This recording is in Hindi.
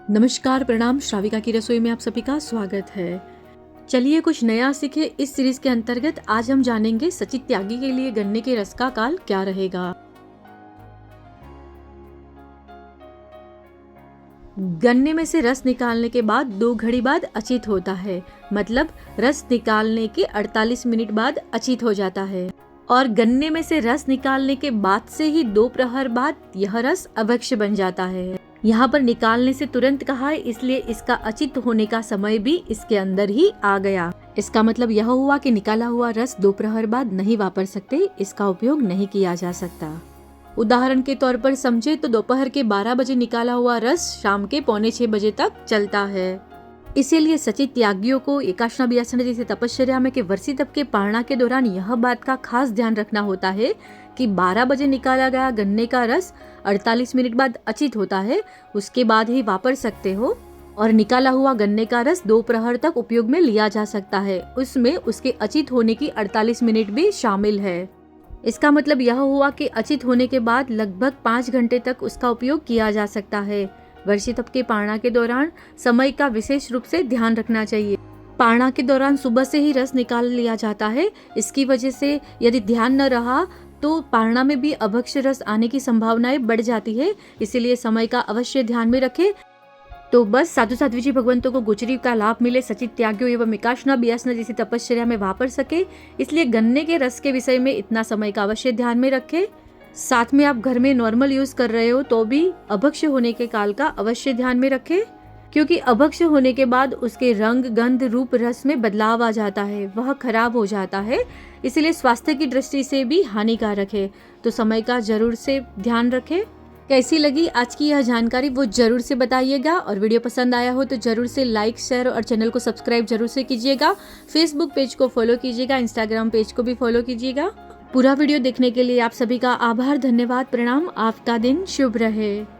नमस्कार, प्रणाम। श्राविका की रसोई में आप सभी का स्वागत है। चलिए कुछ नया सीखे। इस सीरीज के अंतर्गत आज हम जानेंगे सचित त्यागी के लिए गन्ने के रस का काल क्या रहेगा। गन्ने में से रस निकालने के बाद 2 घड़ी बाद अचित होता है, मतलब रस निकालने के 48 मिनट बाद अचित हो जाता है। और गन्ने में से रस निकालने के बाद से ही 2 प्रहर बाद यह रस अभक्ष्य बन जाता है। यहाँ पर निकालने से तुरंत कहा है, इसलिए इसका अचित होने का समय भी इसके अंदर ही आ गया। इसका मतलब यह हुआ कि निकाला हुआ रस 2 प्रहर बाद नहीं वापर सकते, इसका उपयोग नहीं किया जा सकता। उदाहरण के तौर पर समझे तो दोपहर के 12 बजे निकाला हुआ रस शाम के 5:45 बजे तक चलता है। इसीलिए सचित त्यागियों को एकाशना बियासना जैसे तपश्चर्या में के वर्षी तप के पारणा के दौरान यह बात का खास ध्यान रखना होता है कि 12 बजे निकाला गया गन्ने का रस 48 मिनट बाद अचित होता है, उसके बाद ही वापर सकते हो। और निकाला हुआ गन्ने का रस 2 प्रहर तक उपयोग में लिया जा सकता है, उसमें उसके अचित होने की 48 मिनट भी शामिल है। इसका मतलब यह हुआ कि अचित होने के बाद लगभग 5 घंटे तक उसका उपयोग किया जा सकता है। वर्षी तप के पारणा के दौरान समय का विशेष रूप से ध्यान रखना चाहिए। पारणा के दौरान सुबह से ही रस निकाल लिया जाता है, इसकी वजह से यदि ध्यान न रहा तो पारणा में भी अभक्ष्य रस आने की संभावनाएं बढ़ जाती है, इसीलिए समय का अवश्य ध्यान में रखें। तो बस साधु साध्वी जी भगवंतों को गुजरी का लाभ मिले, सचित त्यागियों एवं एकाशना बियासना जैसी तपश्चर्या में वापर सके, इसलिए गन्ने के रस के विषय में इतना समय का अवश्य ध्यान में रखें। साथ में आप घर में नॉर्मल यूज कर रहे हो तो भी अभक्ष्य होने के काल का अवश्य ध्यान में रखें, क्योंकि अभक्ष्य होने के बाद उसके रंग, गंध, रूप, रस में बदलाव आ जाता है, वह खराब हो जाता है, इसलिए स्वास्थ्य की दृष्टि से भी हानिकारक है। तो समय का जरूर से ध्यान रखें। कैसी लगी आज की यह जानकारी वो जरूर से बताइएगा, और वीडियो पसंद आया हो तो जरूर से लाइक, शेयर और चैनल को सब्सक्राइब जरूर से कीजिएगा। फेसबुक पेज को फॉलो कीजिएगा, इंस्टाग्राम पेज को भी फॉलो कीजिएगा। पूरा वीडियो देखने के लिए आप सभी का आभार, धन्यवाद, प्रणाम। आपका दिन शुभ रहे।